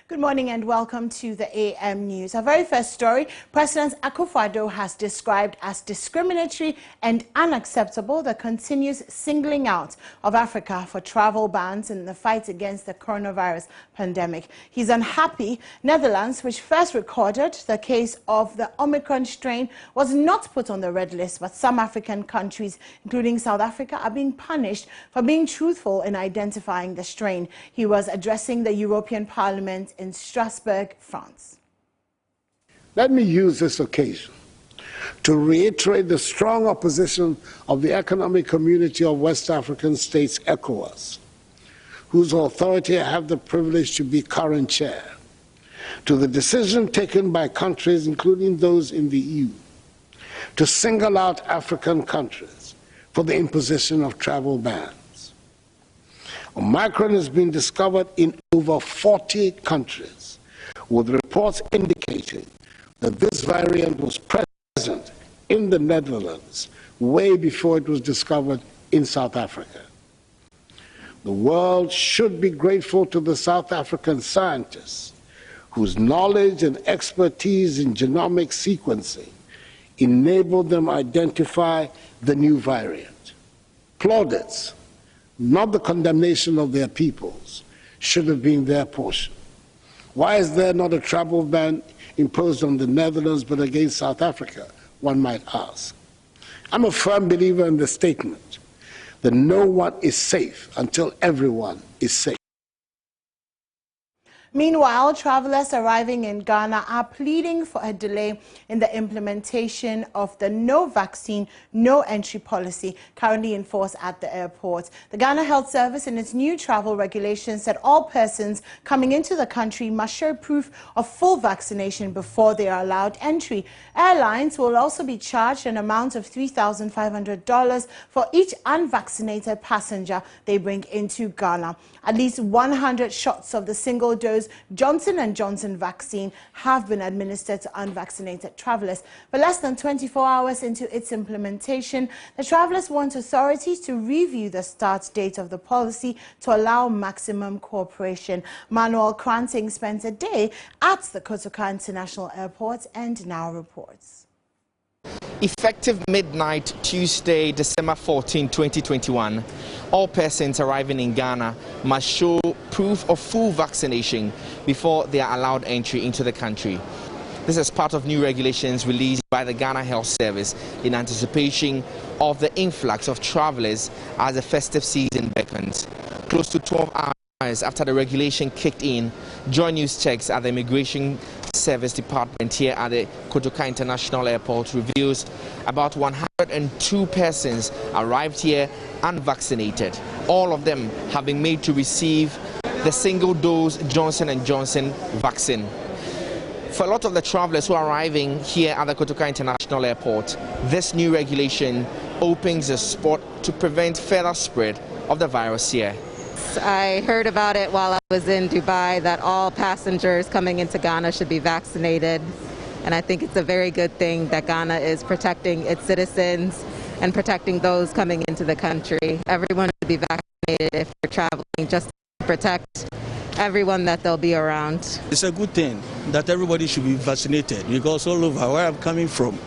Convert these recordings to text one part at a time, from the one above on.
Good morning and welcome to the AM News. Our very first story, President Akuffo has described as discriminatory and unacceptable the continuous singling out of Africa for travel bans in the fight against the coronavirus pandemic. He's unhappy Netherlands, which first recorded the case of the Omicron strain, was not put on the red list, but some African countries, including South Africa, are being punished for being truthful in identifying the strain. He was addressing the European Parliament in Strasbourg, France. Let me use this occasion to reiterate the strong opposition of the Economic Community of West African States, ECOWAS, whose authority I have the privilege to be current chair, to the decision taken by countries, including those in the EU, to single out African countries for the imposition of travel bans. Omicron has been discovered in over 40 countries, with reports indicating that this variant was present in the Netherlands way before it was discovered in South Africa. The world should be grateful to the South African scientists whose knowledge and expertise in genomic sequencing enabled them to identify the new variant. Plaudits, not the condemnation of their peoples, should have been their portion. Why is there not a travel ban imposed on the Netherlands but against South Africa, one might ask? I'm a firm believer in the statement that no one is safe until everyone is safe. Meanwhile, travelers arriving in Ghana are pleading for a delay in the implementation of the no vaccine, no entry policy currently in force at the airport. The Ghana Health Service, in its new travel regulations, said all persons coming into the country must show proof of full vaccination before they are allowed entry. Airlines will also be charged an amount of $3,500 for each unvaccinated passenger they bring into Ghana. At least 100 shots of the single-dose Johnson & Johnson vaccine have been administered to unvaccinated travelers. But less than 24 hours into its implementation, the travelers want authorities to review the start date of the policy to allow maximum cooperation. Manuel Kranting spent a day at the Kotoka International Airport and now reports. Effective midnight Tuesday, December 14, 2021, all persons arriving in Ghana must show proof of full vaccination before they are allowed entry into the country. This is part of new regulations released by the Ghana Health Service in anticipation of the influx of travelers as the festive season beckons. Close to 12 hours after the regulation kicked in, Joy News checks at the Immigration Service Department here at the Kotoka International Airport reveals about 102 persons arrived here unvaccinated. All of them have been made to receive the single-dose Johnson & Johnson vaccine. For a lot of the travelers who are arriving here at the Kotoka International Airport, this new regulation opens the spot to prevent further spread of the virus here. I heard about it while I was in Dubai, that all passengers coming into Ghana should be vaccinated. And I think it's a very good thing that Ghana is protecting its citizens and protecting those coming into the country. Everyone should be vaccinated if they're traveling, just to protect everyone that they'll be around. It's a good thing that everybody should be vaccinated, because all over where I'm coming from,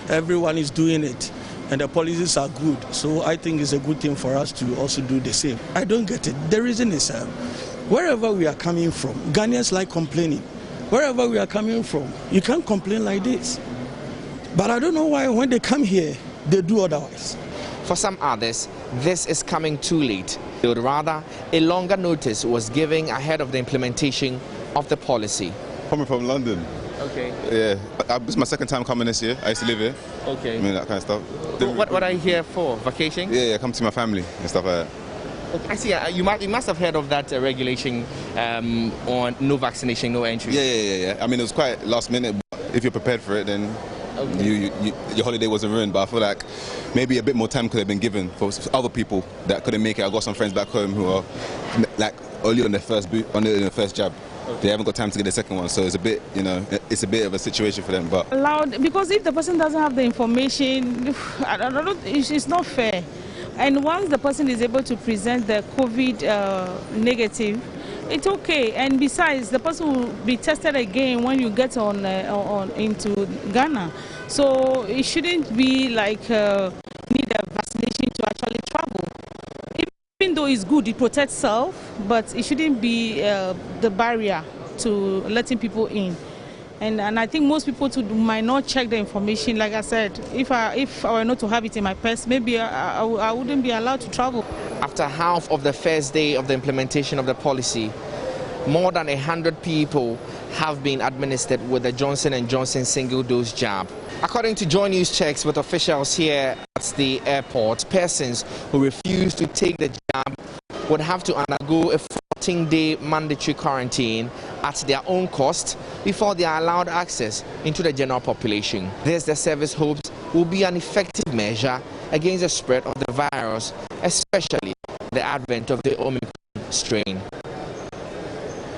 everyone is doing it. And the policies are good, so I think it's a good thing for us to also do the same. I don't get it. The reason is wherever we are coming from, Ghanaians like complaining. Wherever we are coming from, you can't complain like this. But I don't know why when they come here, they do otherwise. For some others, this is coming too late. They would rather a longer notice was given ahead of the implementation of the policy. Coming from London. Okay. Yeah, it's my second time coming this year. I used to live here. Okay. I mean, that kind of stuff. What are you here for? Vacation? Yeah, come to my family and stuff like that. Okay. I see. You must have heard of that regulation on no vaccination, no entry. Yeah. I mean, it was quite last minute, but if you're prepared for it, then your holiday wasn't ruined. But I feel like maybe a bit more time could have been given for other people that couldn't make it. I've got some friends back home who are like only on their first jab. Okay. They haven't got time to get the second one, so it's a bit, it's a bit of a situation for them. But allowed, because if the person doesn't have the information, it's not fair. And once the person is able to present the COVID negative, it's okay. And besides, the person will be tested again when you get on into Ghana. So it shouldn't be like need a vaccination to actually travel. Even though it's good, it protects self, but it shouldn't be the barrier to letting people in. And I think most people might not check the information. Like I said, if I were not to have it in my purse, maybe I wouldn't be allowed to travel. After half of the first day of the implementation of the policy, more than 100 people have been administered with the Johnson & Johnson single-dose jab. According to Joy News checks with officials here at the airport, persons who refuse to take the jab would have to undergo a 14-day mandatory quarantine at their own cost before they are allowed access into the general population. This, the service hopes, will be an effective measure against the spread of the virus, especially the advent of the Omicron strain.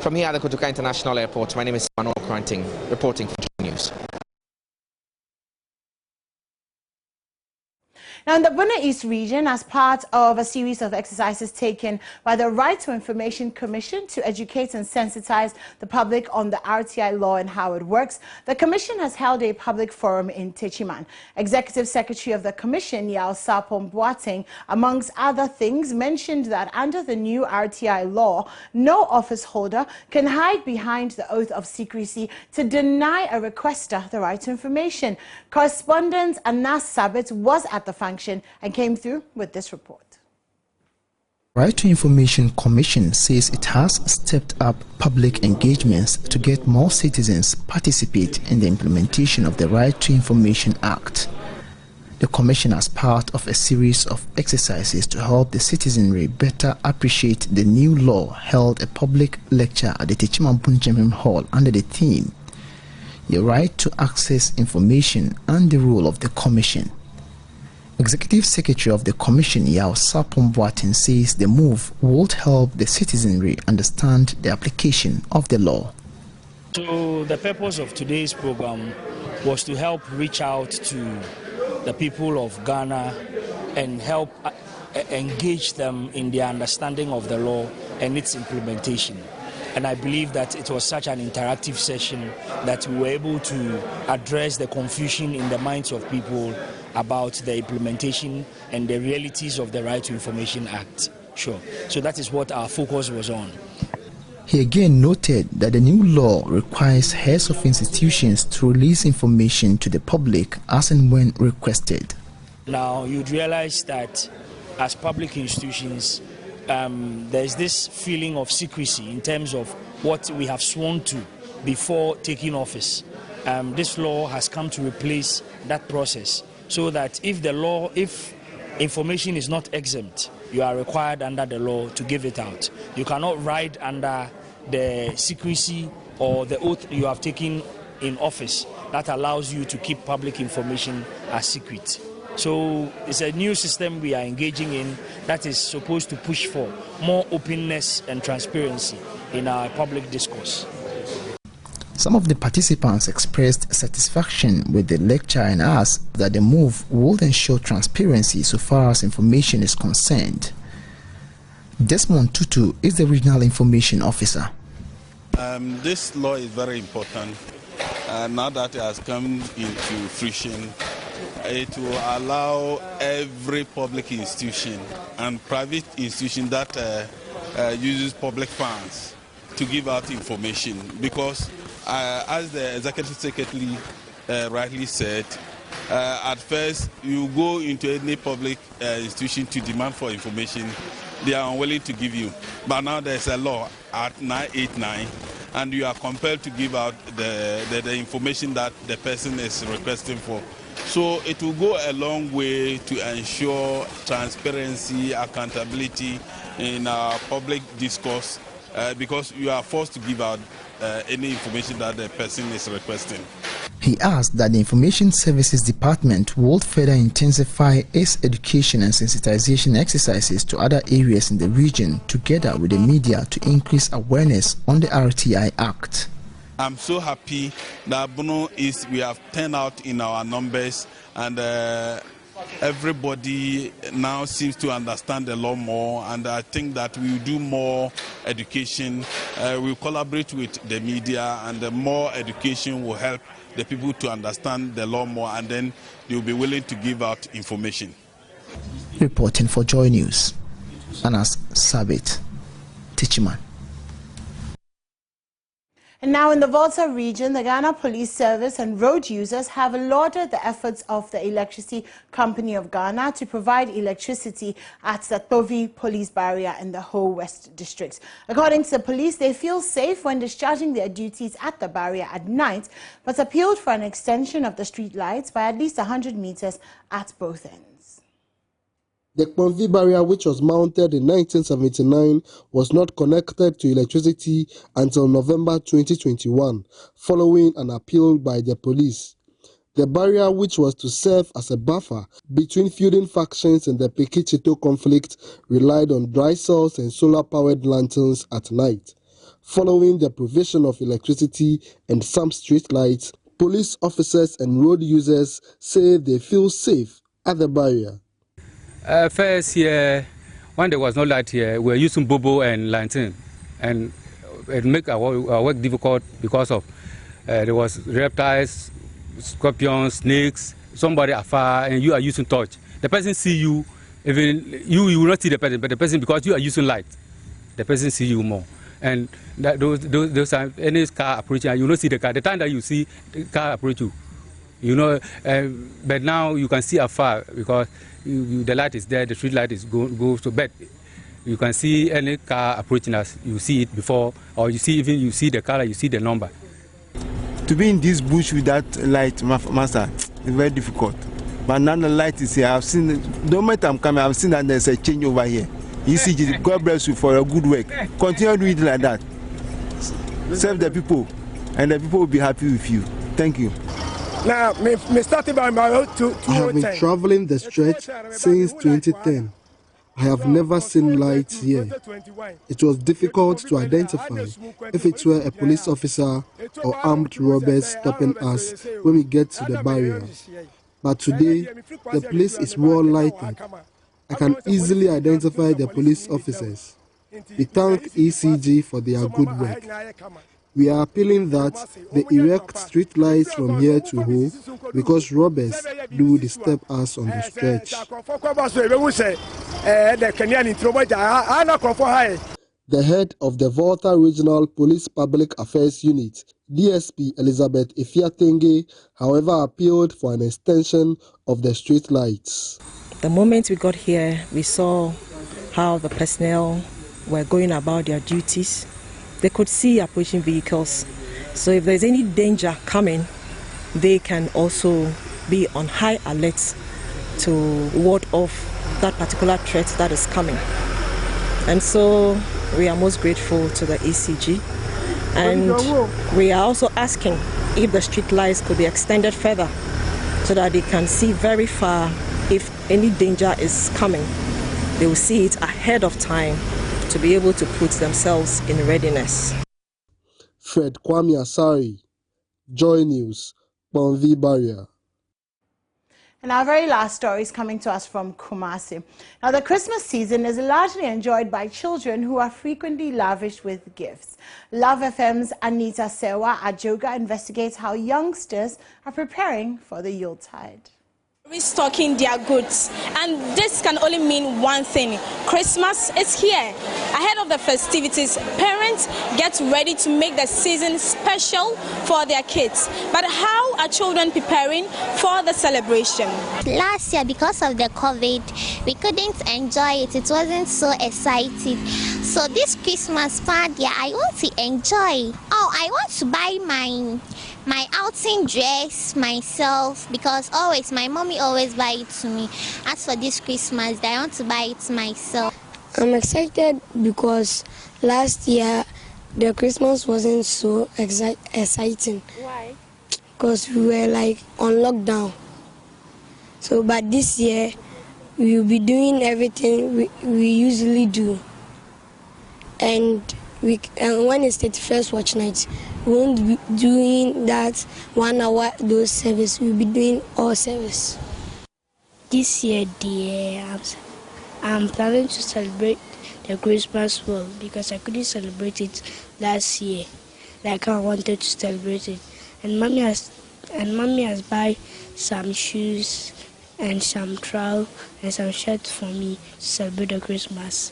From here at the Kotoka International Airport, my name is Manuel Kranting, reporting for Joy News. Now, in the Buna East region, as part of a series of exercises taken by the Right to Information Commission to educate and sensitize the public on the RTI law and how it works, the Commission has held a public forum in Techiman. Executive Secretary of the Commission, Yao Sapom Boateng, amongst other things, mentioned that under the new RTI law, no office holder can hide behind the oath of secrecy to deny a requester the right to information. Correspondent Anas Sabit was at the function and came through with this report. Right to Information Commission says it has stepped up public engagements to get more citizens participate in the implementation of the Right to Information Act. The Commission, as part of a series of exercises to help the citizenry better appreciate the new law, held a public lecture at the Techiman Bunjemim Hall under the theme, "The Right to Access Information and the Role of the Commission." Executive Secretary of the Commission, Yao Sapom Boateng, says the move would help the citizenry understand the application of the law. So the purpose of today's program was to help reach out to the people of Ghana and help engage them in their understanding of the law and its implementation. And I believe that it was such an interactive session that we were able to address the confusion in the minds of people about the implementation and the realities of the Right to Information Act. Sure. So that is what our focus was on. He again noted that the new law requires heads of institutions to release information to the public as and when requested. Now, you'd realize that as public institutions, there's this feeling of secrecy in terms of what we have sworn to before taking office. This law has come to replace that process, so that if information is not exempt, you are required under the law to give it out. You cannot ride under the secrecy or the oath you have taken in office that allows you to keep public information as secret. So it's a new system we are engaging in that is supposed to push for more openness and transparency in our public discourse. Some of the participants expressed satisfaction with the lecture and asked that the move would ensure transparency so far as information is concerned. Desmond Tutu is the Regional Information Officer. This law is very important. Now that it has come into fruition, it will allow every public institution and private institution that uses public funds to give out information, because as the Executive Secretary rightly said, at first you go into any public institution to demand for information, they are unwilling to give you. But now there's a law at 989 and you are compelled to give out the information that the person is requesting for. So it will go a long way to ensure transparency, accountability in our public discourse, because you are forced to give out any information that the person is requesting. He asked that the Information Services Department would further intensify its education and sensitization exercises to other areas in the region, together with the media, to increase awareness on the RTI Act. I'm so happy that we have turned out in our numbers, and everybody now seems to understand the law more, and I think that we will do more education. We'll collaborate with the media, and the more education will help the people to understand the law more, and then they will be willing to give out information. Reporting for Joy News, Anas Sabit, Tichiman. And now in the Volta region, the Ghana Police Service and road users have lauded the efforts of the Electricity Company of Ghana to provide electricity at the Tovi police barrier in the Ho West district. According to the police, they feel safe when discharging their duties at the barrier at night, but appealed for an extension of the street lights by at least 100 meters at both ends. The Kponvi barrier, which was mounted in 1979, was not connected to electricity until November 2021, following an appeal by the police. The barrier, which was to serve as a buffer between feuding factions in the Pekichito conflict, relied on dry cells and solar-powered lanterns at night. Following the provision of electricity and some street lights, police officers and road users say they feel safe at the barrier. First year, when there was no light here, we were using bobo and lantern, and it made our work difficult because of there was reptiles, scorpions, snakes, somebody afar, and you are using torch. The person see you, even you will not see the person, but the person, because you are using light, the person see you more. And that those are any car approaching, you will not see the car. The time that you see the car approach you, you know, but now you can see afar because the light is there, the street light is go so bad. You can see any car approaching us, you see it before, or you see even you see the color, you see the number. To be in this bush with that light, master, it's very difficult. But now the light is here. I've seen, the moment I'm coming, I've seen that there's a change over here. ECG, God bless you for your good work. Continue doing it like that. Serve the people, and the people will be happy with you. Thank you. Now, I have been traveling the stretch since 2010. I have never seen lights here. It was difficult to identify if it were a police officer or armed robbers stopping us when we get to the barrier. But today, the place is well lighted. I can easily identify the police officers. We thank ECG for their good work. We are appealing that they erect street lights from here to Ho because robbers do disturb us on the stretch. The head of the Volta Regional Police Public Affairs Unit, DSP Elizabeth Ifiatenge, however, appealed for an extension of the street lights. The moment we got here, we saw how the personnel were going about their duties. They could see approaching vehicles. So if there's any danger coming, they can also be on high alert to ward off that particular threat that is coming. And so we are most grateful to the ECG. And we are also asking if the street lights could be extended further so that they can see very far if any danger is coming. They will see it ahead of time to be able to put themselves in readiness. Fred Kwame Asari, Joy News, Kponvi Barrier. And our very last story is coming to us from Kumasi. Now, the Christmas season is largely enjoyed by children who are frequently lavished with gifts. Love FM's Anita Sewa Ajoga investigates how youngsters are preparing for the Yuletide. Restocking their goods, and this can only mean one thing: Christmas is here. Ahead of the festivities, parents get ready to make the season special for their kids. But how are children preparing for the celebration? Last year, because of the COVID, we couldn't enjoy it. It wasn't so exciting. So this Christmas party, I want to enjoy. I want to buy my outing dress myself, because always my mommy always buy it to me. As for this Christmas, I want to buy it myself. I'm excited because last year the Christmas wasn't so exciting. Why? Because we were like on lockdown. So but this year we will be doing everything we usually do. And when it's 31st watch night, we won't be doing that 1 hour those service. We'll be doing all service. This year, dear, I'm planning to celebrate the Christmas well because I couldn't celebrate it last year. Like I wanted to celebrate it, and mommy has buy some shoes and some trowel and some shirts for me to celebrate the Christmas.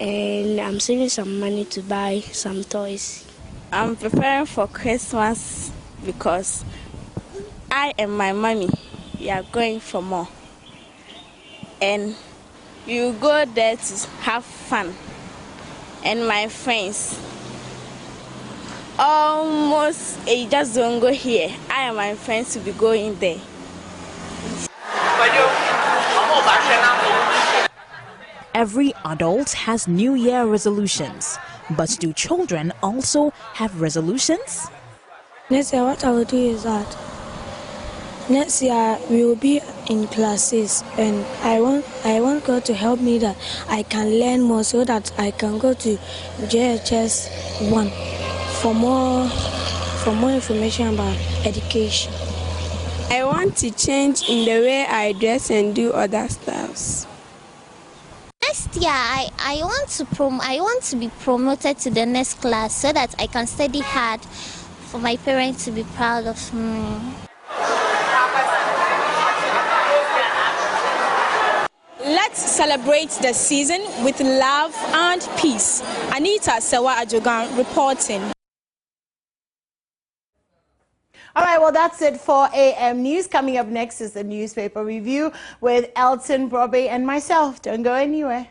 And I'm saving some money to buy some toys. I'm preparing for Christmas because I and my mommy, we are going for more. And you go there to have fun. And my friends, almost, they just don't go here. I and my friends will be going there. Every adult has New Year resolutions, but do children also have resolutions? Next year, what I will do is that next year we will be in classes, and I want God to help me that I can learn more so that I can go to JHS 1 for more information about education. I want to change in the way I dress and do other stuffs. Next year, I want to be promoted to the next class so that I can study hard for my parents to be proud of me. Let's celebrate the season with love and peace. Anita Sewa Ajogan reporting. All right, well, that's it for AM News. Coming up next is the newspaper review with Elton Brobe and myself. Don't go anywhere.